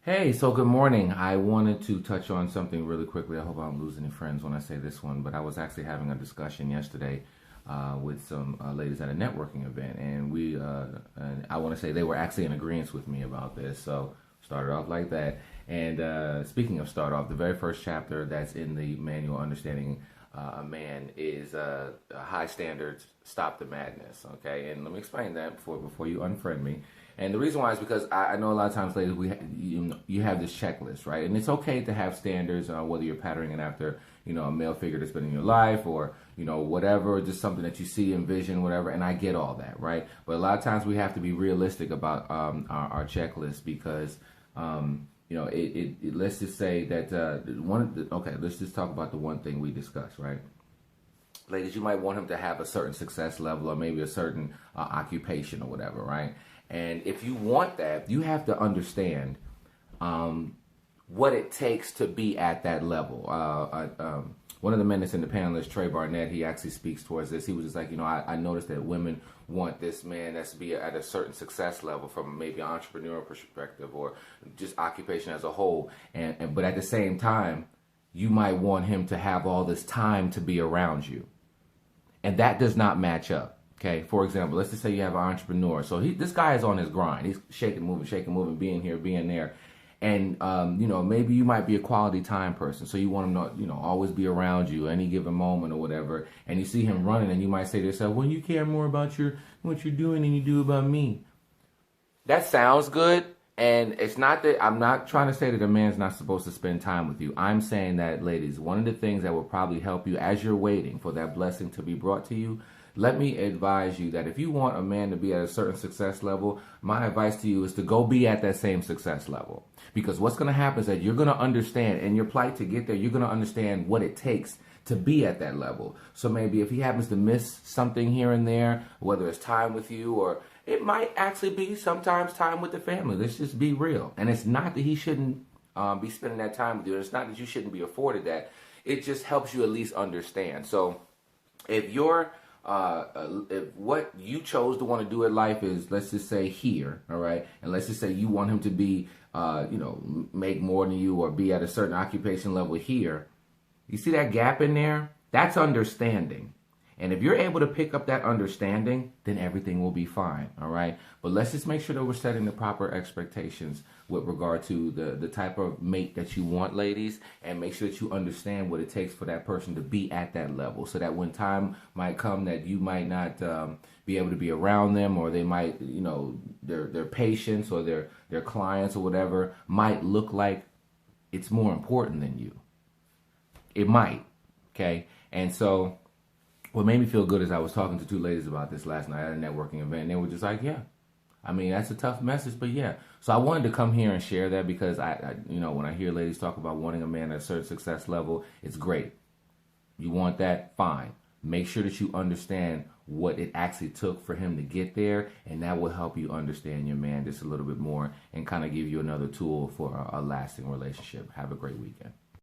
Hey, so good morning. I wanted to touch on something really quickly. I hope I don't lose any friends when I say this one, but I was actually having a discussion yesterday with some ladies at a networking event, and I want to say they were actually in agreement with me about this. So started off like that. And speaking of start off, the very first chapter that's in the manual, Understanding a Man, is high standards, stop the madness. Okay, and let me explain that before you unfriend me. And the reason why is because I know a lot of times, ladies, you have this checklist, right? And it's okay to have standards, whether you're patterning it after, a male figure that's been in your life or, whatever, just something that you see, envision, whatever. And I get all that, right? But a lot of times we have to be realistic about our checklist because, let's just say that let's just talk about the one thing we discussed, right? Ladies, you might want him to have a certain success level or maybe a certain occupation or whatever, right? And if you want that, you have to understand what it takes to be at that level. One of the men that's in the panel is Trey Barnett. He actually speaks towards this. He was just like, I noticed that women want this man that's to be at a certain success level from maybe an entrepreneurial perspective or just occupation as a whole. But at the same time, you might want him to have all this time to be around you. And that does not match up. Okay, for example, let's just say you have an entrepreneur. So this guy is on his grind. He's shaking, moving, being here, being there. And, maybe you might be a quality time person. So you want him to, always be around you any given moment or whatever. And you see him running and you might say to yourself, well, you care more about what you're doing than you do about me. That sounds good. And it's not that I'm not trying to say that a man's not supposed to spend time with you. I'm saying that, ladies, one of the things that will probably help you as you're waiting for that blessing to be brought to you, let me advise you that if you want a man to be at a certain success level, my advice to you is to go be at that same success level. Because what's going to happen is that you're going to understand in your plight to get there, you're going to understand what it takes to be at that level. So maybe if he happens to miss something here and there, whether it's time with you or it might actually be sometimes time with the family. Let's just be real. And it's not that he shouldn't be spending that time with you. It's not that you shouldn't be afforded that. It just helps you at least understand. So if if what you chose to want to do in life is, let's just say here, all right, and let's just say you want him to be, make more than you or be at a certain occupation level here, you see that gap in there? That's understanding. And if you're able to pick up that understanding, then everything will be fine, all right? But let's just make sure that we're setting the proper expectations with regard to the type of mate that you want, ladies, and make sure that you understand what it takes for that person to be at that level so that when time might come that you might not be able to be around them or they might, their patients or their clients or whatever might look like it's more important than you. It might, okay? And so what made me feel good is I was talking to two ladies about this last night at a networking event, and they were just like, yeah. I mean, that's a tough message, but yeah. So I wanted to come here and share that because I when I hear ladies talk about wanting a man at a certain success level, it's great. You want that? Fine. Make sure that you understand what it actually took for him to get there, and that will help you understand your man just a little bit more and kind of give you another tool for a lasting relationship. Have a great weekend.